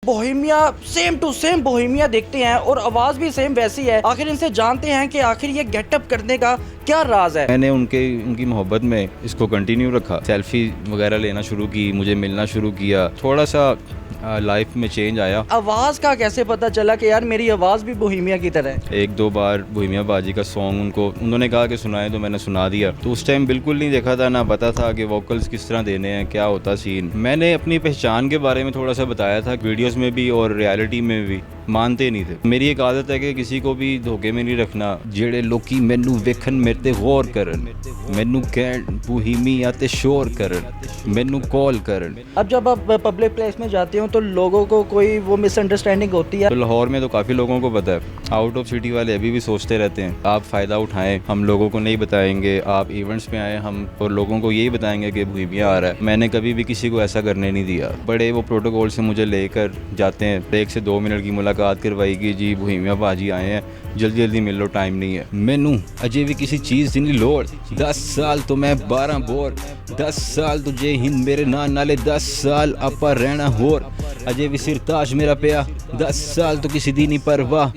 Bohemia same to same Bohemia देखते हैं और आवाज़ भी सेम वैसी है। आखिर इनसे जानते हैं कि आखिर ये गेटअप करने का क्या राज है। मैंने उनकी मोहब्बत में इसको कंटिन्यू रखा, सेल्फी वगैरह लेना शुरू की, मुझे मिलना शुरू किया, थोड़ा सा लाइफ में चेंज आया। आवाज़ का कैसे पता चला कि यार मेरी आवाज़ भी बोहेमिया की तरह है? एक दो बार बोहेमिया बाजी का सॉन्ग उन्होंने कहा कि सुनाए, तो मैंने सुना दिया। तो उस टाइम बिल्कुल नहीं देखा था, ना पता था कि वोकल्स किस तरह देने हैं, क्या होता सीन। मैंने अपनी पहचान के बारे में थोड़ा सा बताया था वीडियोस में भी और रियलिटी में भी, मानते नहीं थे। मेरी एक आदत है कि किसी को भी धोखे में नहीं रखना। जेड़े लोकी मैनू वेखन मेरे ते गौर करन, मैनू कहन बोहेमिया ते शोर करन, मैनू कॉल करन। अब जब आप पब्लिक प्लेस में जाते हो तो लोगों को कोई वो मिसअंडरस्टैंडिंग होती है? तो लाहौर में तो काफ़ी लोगों को पता है, आउट ऑफ सिटी वाले अभी भी सोचते रहते हैं आप फ़ायदा उठाएं, हम लोगों को नहीं बताएंगे, आप इवेंट्स में आए हम और लोगों को यही बताएंगे कि बोहेमिया आ रहा है। मैंने कभी भी किसी को ऐसा करने नहीं दिया। बड़े वो प्रोटोकॉल से मुझे लेकर जाते हैं, 1 से 2 मिनट की मुलाकात करवाई कि जी बोहेमिया बाजी आए हैं, जल्दी जल्दी मिल लो, टाइम नहीं है। मैनू अजय भी किसी चीज़ की नहीं लोड़, 10 साल तो मैं 12 बोर, 10 साल तो जय हिंद मेरे नाल नाले, 10 साल आपा रहना होर, अजय भी सिर ताज मेरा पिया, 10 साल तो किसी दी नहीं परवाह।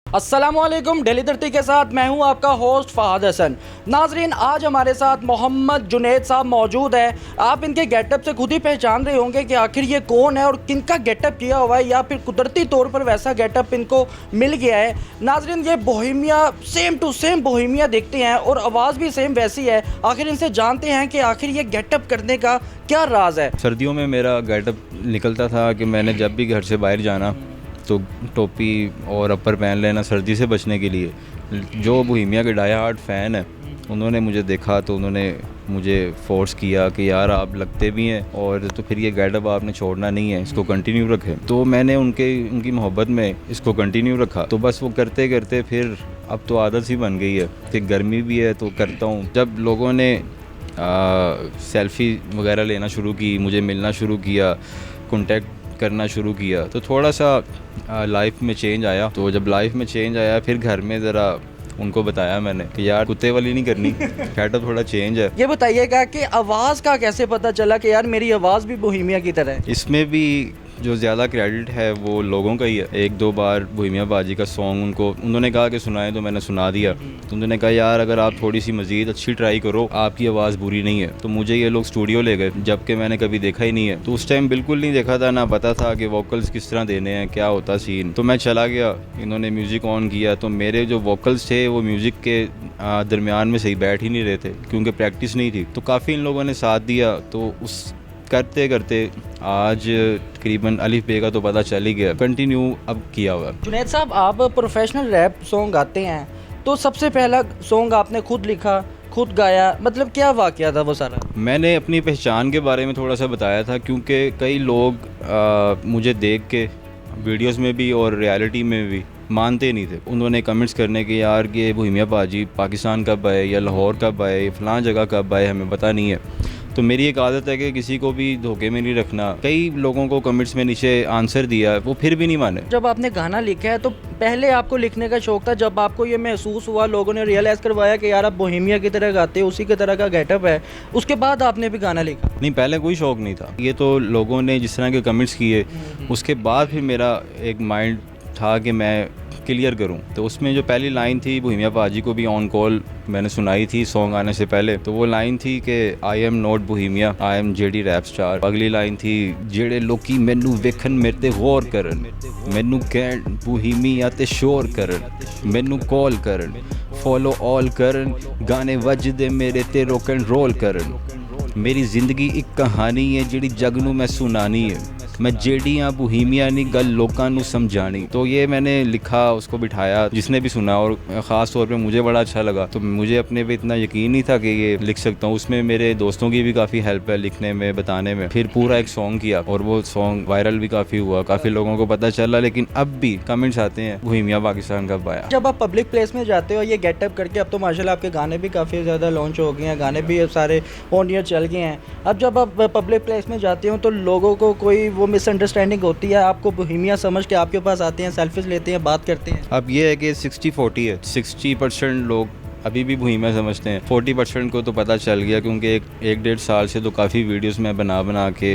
अस्सलामुअलैकुम, डेली धरती के साथ मैं हूं आपका होस्ट फहद हसन। नाजरीन, आज हमारे साथ मोहम्मद जुनैद साहब मौजूद है। आप इनके गेटअप से खुद ही पहचान रहे होंगे कि आखिर ये कौन है और किनका गेटअप किया हुआ है, या फिर कुदरती तौर पर वैसा गेटअप इनको मिल गया है। नाजरीन, ये Bohemia same to same Bohemia देखते हैं और आवाज़ भी सेम वैसी है। आखिर इनसे जानते हैं कि आखिर ये गेटअप करने का क्या राज है। सर्दियों में मेरा गेटअप निकलता था कि मैंने जब भी घर से बाहर जाना तो टोपी और अपर पहन लेना सर्दी से बचने के लिए। जो बोहेमिया के डाई हार्ड फ़ैन है उन्होंने मुझे देखा तो उन्होंने मुझे फोर्स किया कि यार आप लगते भी हैं और तो फिर ये गेटअप आपने छोड़ना नहीं है, इसको कंटिन्यू रखें। तो मैंने उनकी मोहब्बत में इसको कंटिन्यू रखा। तो बस वो करते करते फिर अब तो आदत सी बन गई है कि गर्मी भी है तो करता हूँ। जब लोगों ने सेल्फी वगैरह लेना शुरू की, मुझे मिलना शुरू किया, कॉन्टेक्ट करना शुरू किया, तो थोड़ा सा लाइफ में चेंज आया। तो जब लाइफ में चेंज आया फिर घर में ज़रा उनको बताया मैंने कि यार कुत्ते वाली नहीं करनी, गेटअप थोड़ा चेंज है। ये बताइएगा कि आवाज़ का कैसे पता चला कि यार मेरी आवाज़ भी बोहेमिया की तरह है? इसमें भी जो ज़्यादा क्रेडिट है वो लोगों का ही है। एक दो बार बोहेमिया बाजी का सॉन्ग उन्होंने कहा कि सुनाए, तो मैंने सुना दिया। तो उन्होंने कहा यार अगर आप थोड़ी सी मज़ीद अच्छी ट्राई करो, आपकी आवाज़ बुरी नहीं है। तो मुझे ये लोग स्टूडियो ले गए, जबकि मैंने कभी देखा ही नहीं है। तो उस टाइम बिल्कुल नहीं देखा था, ना पता था कि वोकल्स किस तरह देने हैं, क्या होता सीन। तो मैं चला गया, इन्होंने म्यूज़िक ऑन किया, तो मेरे जो वोकल्स थे वो म्यूज़िक के दरमियान में सही बैठ ही नहीं रहे थे क्योंकि प्रैक्टिस नहीं थी। तो काफ़ी इन लोगों ने साथ दिया। तो उस करते करते आज तकरीबन अलिफ बे का तो पता चल ही गया, कंटिन्यू अब किया हुआ। जुनैद साहब, आप प्रोफेशनल रैप सॉन्ग गाते हैं, तो सबसे पहला सॉन्ग आपने खुद लिखा, खुद गाया, मतलब क्या वाक़या था वो सारा? मैंने अपनी पहचान के बारे में थोड़ा सा बताया था क्योंकि कई लोग मुझे देख के वीडियोस में भी और रियलिटी में भी मानते नहीं थे। उन्होंने कमेंट्स करने के यार कि बोहेमिया बाजी पाकिस्तान कब आए या लाहौर कब आए, फ़लाँ जगह कब आए, हमें पता नहीं है। तो मेरी एक आदत है कि किसी को भी धोखे में नहीं रखना। कई लोगों को कमेंट्स में नीचे आंसर दिया, वो फिर भी नहीं माने। जब आपने गाना लिखा है तो पहले आपको लिखने का शौक था, जब आपको ये महसूस हुआ, लोगों ने रियलाइज़ करवाया कि यार आप बोहेमिया की तरह गाते हो, उसी की तरह का गेटअप है, उसके बाद आपने भी गाना लिखा? नहीं, पहले कोई शौक नहीं था। ये तो लोगों ने जिस तरह के कमेंट्स किए उसके बाद फिर मेरा एक माइंड था कि मैं क्लियर करूं। तो उसमें जो पहली लाइन थी बोहेमिया बाजी को भी ऑन कॉल मैंने सुनाई थी सॉन्ग आने से पहले। तो वो लाइन थी कि I am not Bohemia, I am JD rap star. अगली लाइन थी जेड़े लोकी मैनू वेखन मेरे ते गौर करन, मैनू कहन बोहेमिया ते शोर करन, मैनू कॉल करन, फॉलो ऑल करन, गाने वजदे मेरे ते रॉक एंड रोल करन। मेरी जिंदगी एक कहानी है जिहड़ी जग नूं मैं सुनानी है, मैं जेडी हाँ बोहेमिया नहीं गल लोकां नूं समझानी। तो ये मैंने लिखा, उसको बिठाया, जिसने भी सुना और ख़ास तौर पे मुझे बड़ा अच्छा लगा। तो मुझे अपने पे इतना यकीन नहीं था कि ये लिख सकता हूँ। उसमें मेरे दोस्तों की भी काफ़ी हेल्प है लिखने में, बताने में। फिर पूरा एक सॉन्ग किया और वो सॉन्ग वायरल भी काफ़ी हुआ, काफ़ी लोगों को पता चला। लेकिन अब भी कमेंट्स आते हैं बोहेमिया पाकिस्तान कब आया। जब आप पब्लिक प्लेस में जाते हो ये गेटअप करके, अब तो माशाल्लाह आपके गाने भी काफ़ी ज़्यादा लॉन्च हो गए हैं, गाने भी सारे ऑन ईयर चल गए हैं। अब जब आप पब्लिक प्लेस में जाते हो तो लोगों को कोई वो मिसअंडरस्टैंडिंग होती है, आपको बोहेमिया समझ के आपके पास आते हैं, सेल्फीज लेते हैं, बात करते हैं? अब ये है कि 60-40 है, 60% लोग अभी भी भुइमिया समझते हैं। 40% को तो पता चल गया, क्योंकि एक डेढ़ साल से तो काफ़ी वीडियोस मैं बना के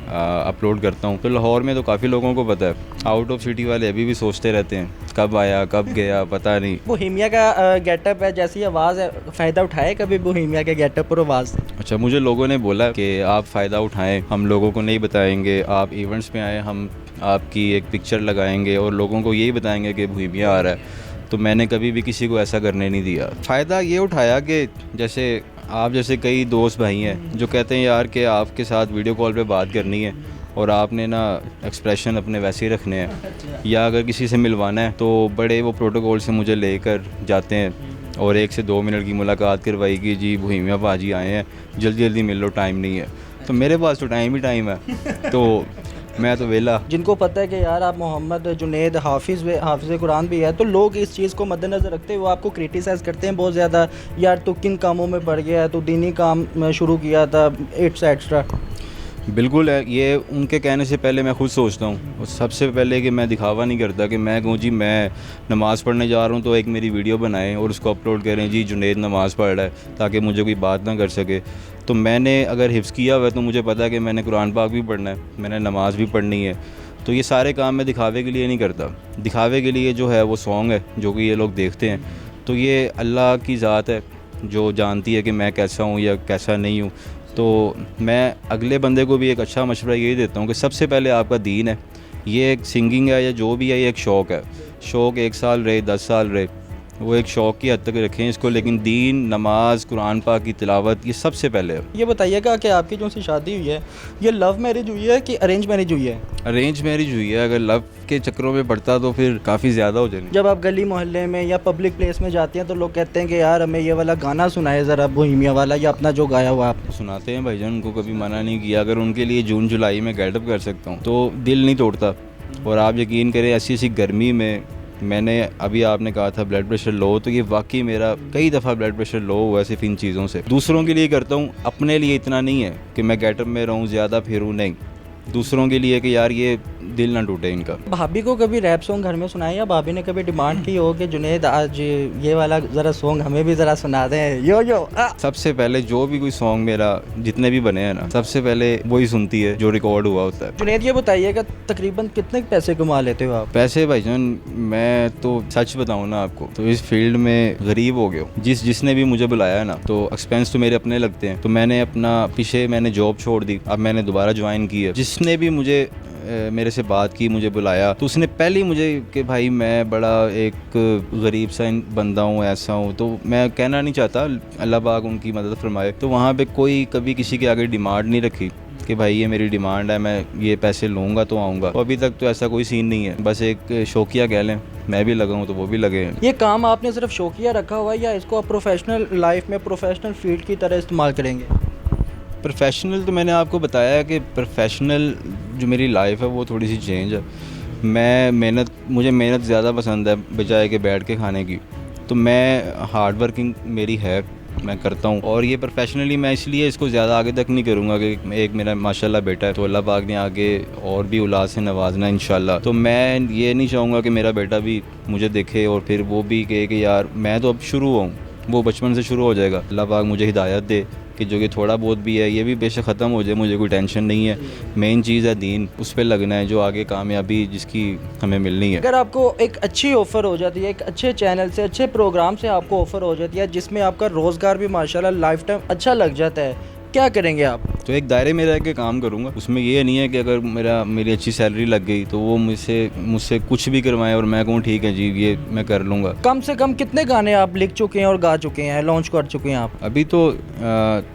अपलोड करता हूँ। तो लाहौर में तो काफ़ी लोगों को पता है, आउट ऑफ सिटी वाले अभी भी सोचते रहते हैं कब आया कब गया, पता नहीं। बोहेमिया का गेटअप है, जैसी आवाज़ है, फ़ायदा उठाए कभी बोहेमिया के गेटअप और आवाज़ से? अच्छा, मुझे लोगों ने बोला कि आप फ़ायदा उठाएं, हम लोगों को नहीं बताएंगे, आप इवेंट्स में आए, हम आपकी एक पिक्चर लगाएंगे और लोगों को यही बताएंगे कि भुइमिया आ रहा है। तो मैंने कभी भी किसी को ऐसा करने नहीं दिया। फ़ायदा ये उठाया कि जैसे आप जैसे कई दोस्त भाई हैं जो कहते हैं यार कि आपके साथ वीडियो कॉल पे बात करनी है और आपने ना एक्सप्रेशन अपने वैसे ही रखने हैं, या अगर किसी से मिलवाना है तो बड़े वो प्रोटोकॉल से मुझे लेकर जाते हैं और 1 से 2 मिनट की मुलाकात करवाई कि जी भुइमिया भाजी आए हैं, जल्दी जल्दी मिल लो, टाइम नहीं है। तो मेरे पास तो टाइम ही टाइम है, तो मैं तो वेला। जिनको पता है कि यार आप मोहम्मद जुनैद हाफिज़ कुरान भी है, तो लोग इस चीज़ को मद्देनज़र रखते हुए आपको क्रिटिसाइज़ करते हैं बहुत ज़्यादा, यार तो किन कामों में पड़ गया है, तो दीनी काम शुरू किया था, एक्स्ट्रा। बिल्कुल है, ये उनके कहने से पहले मैं खुद सोचता हूँ सबसे पहले कि मैं दिखावा नहीं करता कि मैं कहूँ जी मैं नमाज़ पढ़ने जा रहा हूँ, तो एक मेरी वीडियो बनाएं और उसको अपलोड करें जी जुनैद नमाज़ पढ़ रहा है, ताकि मुझे कोई बात ना कर सके। तो मैंने अगर हिफ्ज़ किया हुआ है तो मुझे पता है कि मैंने कुरान पाक भी पढ़ना है, मैंने नमाज़ भी पढ़नी है। तो ये सारे काम मैं दिखावे के लिए नहीं करता। दिखावे के लिए जो है वो सॉन्ग है जो कि ये लोग देखते हैं, तो ये अल्लाह की ज़ात है जो जानती है कि मैं कैसा हूँ या कैसा नहीं हूँ। तो मैं अगले बंदे को भी एक अच्छा मशवरा यही देता हूँ कि सबसे पहले आपका दीन है, ये एक सिंगिंग है या जो भी है, ये एक शौक़ है। शौक़ 1 साल रहे 10 साल रहे, वो एक शौक़ की हद तक रखें इसको, लेकिन दीन, नमाज, कुरान पाक की तिलावत ये सबसे पहले है। ये बताइएगा कि आपकी जो सी शादी हुई है ये लव मैरिज हुई है कि अरेंज मैरिज हुई है? अरेंज मैरिज हुई है। अगर लव के चक्करों में पड़ता तो फिर काफ़ी ज़्यादा हो जाएगी। जब आप गली मोहल्ले में या पब्लिक प्लेस में जाते हैं तो लोग कहते हैं कि यार हमें ये वाला गाना सुनाए ज़रा, बोहेमिया वाला, या अपना जो गाया हुआ आपने। सुनाते हैं भाईजान, उनको कभी मना नहीं किया। अगर उनके लिए जून जुलाई में गेटअप कर सकता हूँ तो दिल नहीं तोड़ता। और आप यकीन करें ऐसी गर्मी में मैंने अभी आपने कहा था ब्लड प्रेशर लो, तो ये वाकई मेरा कई दफ़ा ब्लड प्रेशर लो हुआ है सिर्फ इन चीज़ों से। दूसरों के लिए करता हूँ, अपने लिए इतना नहीं है कि मैं गेटअप में रहूँ, ज़्यादा फिरूँ, नहीं। दूसरों के लिए कि यार ये दिल ना टूटे इनका। भाभी को कभी रैप सॉन्ग घर में सुनाए, या भाभी ने कभी डिमांड की हो कि जुनैद आज ये वाला ज़रा सॉन्ग हमें भी ज़रा सुना दें? यो सबसे पहले जो भी कोई सॉन्ग मेरा जितने भी बने हैं ना, सबसे पहले वही सुनती है जो रिकॉर्ड हुआ होता है। जुनैद ये बताइएगा तकरीबन कितने पैसे कमा लेते हो आप? पैसे भाईजान मैं तो सच बताऊँ ना आपको, तो इस फील्ड में गरीब हो गया हूँ। जिसने भी मुझे बुलाया ना, तो एक्सपेंस तो मेरे अपने लगते हैं। तो मैंने अपना पीछे मैंने जॉब छोड़ दी, अब मैंने दोबारा ज्वाइन की है। जिसने भी मुझे मेरे से बात की, मुझे बुलाया, तो उसने पहले ही मुझे कि भाई मैं बड़ा एक गरीब सा बंदा हूँ, ऐसा हूँ, तो मैं कहना नहीं चाहता, अल्लाह पाक उनकी मदद फरमाए। तो वहाँ पे कोई कभी किसी के आगे डिमांड नहीं रखी कि भाई ये मेरी डिमांड है, मैं ये पैसे लूँगा तो आऊँगा। तो अभी तक तो ऐसा कोई सीन नहीं है, बस एक शौकिया कह लें, मैं भी लगा हूँ तो वो भी लगे हैं। ये काम आपने सिर्फ शौकिया रखा हुआ है या इसको आप प्रोफेशनल लाइफ में प्रोफेशनल फील्ड की तरह इस्तेमाल करेंगे? प्रोफेशनल तो मैंने आपको बताया है कि प्रोफेशनल जो मेरी लाइफ है वो थोड़ी सी चेंज है। मुझे मेहनत ज़्यादा पसंद है बजाय के बैठ के खाने की। तो मैं हार्ड वर्किंग मेरी है, मैं करता हूँ। और ये प्रोफेशनली मैं इसलिए इसको ज़्यादा आगे तक नहीं करूँगा कि एक मेरा माशाल्लाह बेटा है, तो अल्लाह पाक ने आगे और भी औलाद से नवाजना इंशाल्लाह। तो मैं ये नहीं चाहूँगा कि मेरा बेटा भी मुझे देखे और फिर वो भी कहे कि यार मैं तो अब शुरू हूँ, वो बचपन से शुरू हो जाएगा। अल्लाह पाक मुझे हिदायत दे कि जो कि थोड़ा बहुत भी है ये भी बेशक ख़त्म हो जाए, मुझे कोई टेंशन नहीं है। मेन चीज़ है दीन, उस पर लगना है, जो आगे कामयाबी जिसकी हमें मिलनी है। अगर आपको एक अच्छी ऑफ़र हो जाती है, एक अच्छे चैनल से, अच्छे प्रोग्राम से आपको ऑफ़र हो जाती है जिसमें आपका रोज़गार भी माशाल्लाह लाइफ टाइम अच्छा लग जाता है, क्या करेंगे आप? तो एक दायरे में रह के काम करूँगा। उसमें ये नहीं है कि अगर मेरी अच्छी सैलरी लग गई तो वो मुझसे कुछ भी करवाएं और मैं कहूँ ठीक है जी ये मैं कर लूँगा। कम से कम कितने गाने आप लिख चुके हैं और गा चुके हैं, लॉन्च कर चुके हैं आप? अभी तो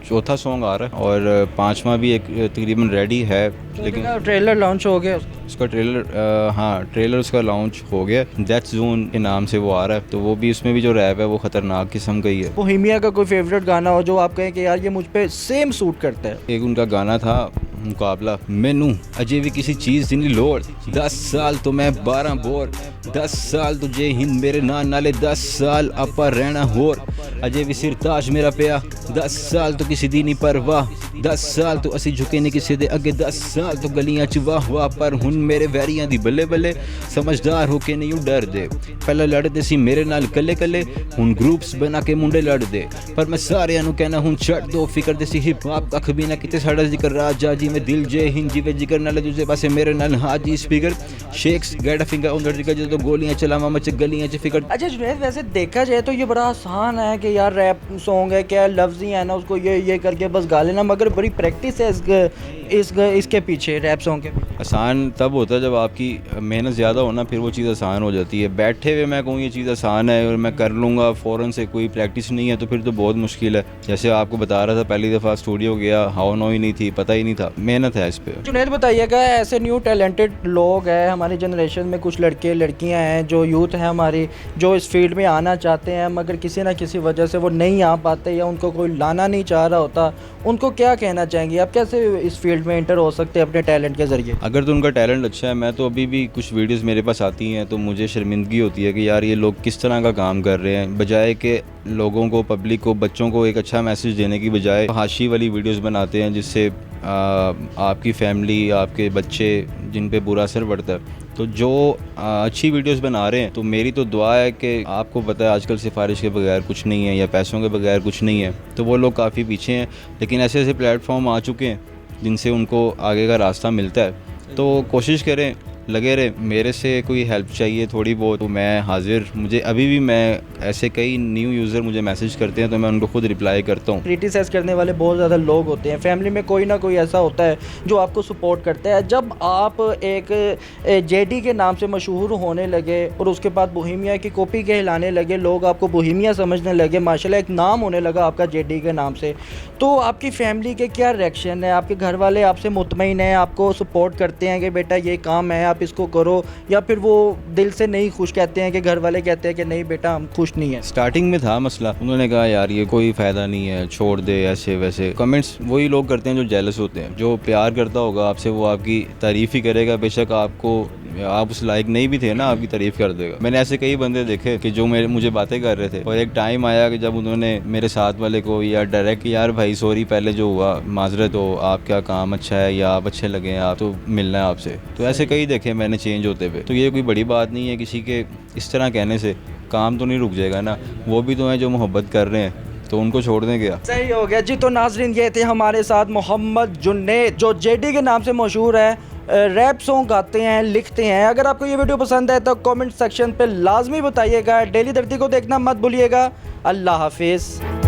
चौथा सॉन्ग आ रहा है और 5वां भी एक तकरीबन रेडी है, लेकिन ट्रेलर लॉन्च हो गया उसका ट्रेलर उसका लॉन्च हो गया। दैट्स जोन के नाम से वो आ रहा है, तो वो भी उसमें भी जो रैप है वो ख़तरनाक किस्म का ही है। बोहेमिया का कोई फेवरेट गाना हो जो आप कहें कि यार ये मुझ पे सेम सूट करता है? एक उनका गाना था मुकाबला, मैनू अजे भी किसी चीज़ दी नहीं लोड़, 10 साल तो मैं 12 बोर, 10 साल तुझे हिंद मेरे नाल नाले 10 साल आपा रहना होर, अजे भी सिर ताज मेरा पिया 10 साल तो किसी दी नहीं परवाह 10 साल तो असी झुके नहीं किसी दे अगे 10 साल तो गलियां च वाह वाह पर हुन मेरे वैरियां दी बल्ले बल्ले समझदार होके नहीं डर दे पहले लड़दे सी मेरे नाल कल्ले कल्ले हुन ग्रुप्स बना के मुंडे लड़दे पर मैं सारियां नु कहना हुन छड़ दो फिकर दे सी हिप हॉप कख भी ना किते साड़ा जिक्र राजा जी में दिल जे हिंजी वे जिक्र नाल दूसरे पासे मेरे नाल हाजी speaker shakes get a finger on the जिक्र जो गोलियां चलावा मच गलियां च फिकर। अच्छा जुनैद, वैसे देखा जाए तो ये बड़ा आसान है कि यार रैप सॉन्ग है, क्या लफ्ज़ ही है ना, उसको ये करके बस गा लेना, मगर बड़ी प्रैक्टिस है इसके पीछे, रैप सॉन्ग के पीछे। आसान तब होता है जब आपकी मेहनत ज़्यादा हो ना, फिर वो चीज़ आसान हो जाती है। बैठे हुए मैं कहूँ ये चीज़ आसान है और मैं कर लूँगा फ़ौरन से, कोई प्रैक्टिस नहीं है तो फिर तो बहुत मुश्किल है। जैसे आपको बता रहा था, पहली दफ़ा स्टूडियो गया, हाउ नो ही नहीं थी, पता ही नहीं था, मेहनत है इस पर। जुनैद बताइएगा, ऐसे न्यू टैलेंटेड लोग हैं हमारी जनरेशन में, कुछ लड़के लड़कियां हैं जो यूथ है हमारी, जो इस फील्ड में आना चाहते हैं मगर किसी ना किसी वजह से वो नहीं आ पाते या उनको कोई लाना नहीं चाह रहा होता, उनको क्या कहना चाहेंगे आप? कैसे इस फील्ड में इंटर हो सकते हैं अपने टैलेंट के ज़रिए? अगर तो उनका टैलेंट अच्छा है, मैं तो अभी भी कुछ वीडियोस मेरे पास आती हैं तो मुझे शर्मिंदगी होती है कि यार ये लोग किस तरह का काम कर रहे हैं, बजाय कि लोगों को, पब्लिक को, बच्चों को एक अच्छा मैसेज देने की बजाय हाशी वाली वीडियोस बनाते हैं जिससे आपकी फैमिली, आपके बच्चे, जिन पे बुरा असर पड़ता है। तो जो अच्छी वीडियोस बना रहे हैं, तो मेरी तो दुआ है कि आपको पता है आजकल सिफारिश के बगैर कुछ नहीं है या पैसों के बगैर कुछ नहीं है, तो वो लोग काफ़ी पीछे हैं। लेकिन ऐसे ऐसे प्लेटफॉर्म आ चुके हैं जिनसे उनको आगे का रास्ता मिलता है, तो कोशिश करें, लगे रहे। मेरे से कोई हेल्प चाहिए थोड़ी बहुत तो मैं हाजिर, मुझे अभी भी, मैं ऐसे कई न्यू यूज़र मुझे मैसेज करते हैं तो मैं उनको खुद रिप्लाई करता हूँ। क्रिटिसाइज़ करने वाले बहुत ज़्यादा लोग होते हैं, फैमिली में कोई ना कोई ऐसा होता है जो आपको सपोर्ट करता है। जब आप एक जेडी के नाम से मशहूर होने लगे और उसके बाद बोहेमिया की कॉपी कहलाने लगे, लोग आपको बोहेमिया समझने लगे, माशाल्लाह एक नाम होने लगा आपका जेडी के नाम से, तो आपकी फैमिली के क्या रिएक्शन है? आपके घर वाले आपसे मुतमईन हैं, आपको सपोर्ट करते हैं कि बेटा ये काम है आप इसको करो, या फिर वो दिल से नहीं खुश, कहते हैं कि घर वाले कहते हैं कि नहीं बेटा हम खुश नहीं है? स्टार्टिंग में था मसला, उन्होंने कहा यार ये कोई फ़ायदा नहीं है, छोड़ दे, ऐसे वैसे कमेंट्स वही लोग करते हैं जो जेलस होते हैं। जो प्यार करता होगा आपसे वो आपकी तारीफ़ ही करेगा, बेशक आप उस लायक नहीं भी थे ना, आपकी तारीफ़ कर देगा। मैंने ऐसे कई बंदे देखे कि जो मुझे बातें कर रहे थे, और एक टाइम आया कि जब उन्होंने मेरे साथ वाले को या डायरेक्ट, यार भाई सॉरी पहले जो हुआ माजरत हो, आपका काम अच्छा है या आप अच्छे लगे हैं, आप तो मिलना है आपसे, तो ऐसे कई देखे मैंने चेंज होते हुए। तो ये कोई बड़ी बात नहीं है, किसी के इस तरह कहने से काम तो नहीं रुक जाएगा ना, वो भी तो हैं जो मोहब्बत कर रहे हैं, तो उनको छोड़ दें क्या? सही हो गया जी। तो नाजरीन, ये थे हमारे साथ मोहम्मद जुनैद, जो जेडी के नाम से मशहूर है, रैप सॉन्ग गाते हैं, लिखते हैं। अगर आपको ये वीडियो पसंद है तो कमेंट सेक्शन पे लाजमी बताइएगा। डेली धरती को देखना मत भूलिएगा। अल्लाह हाफिज़।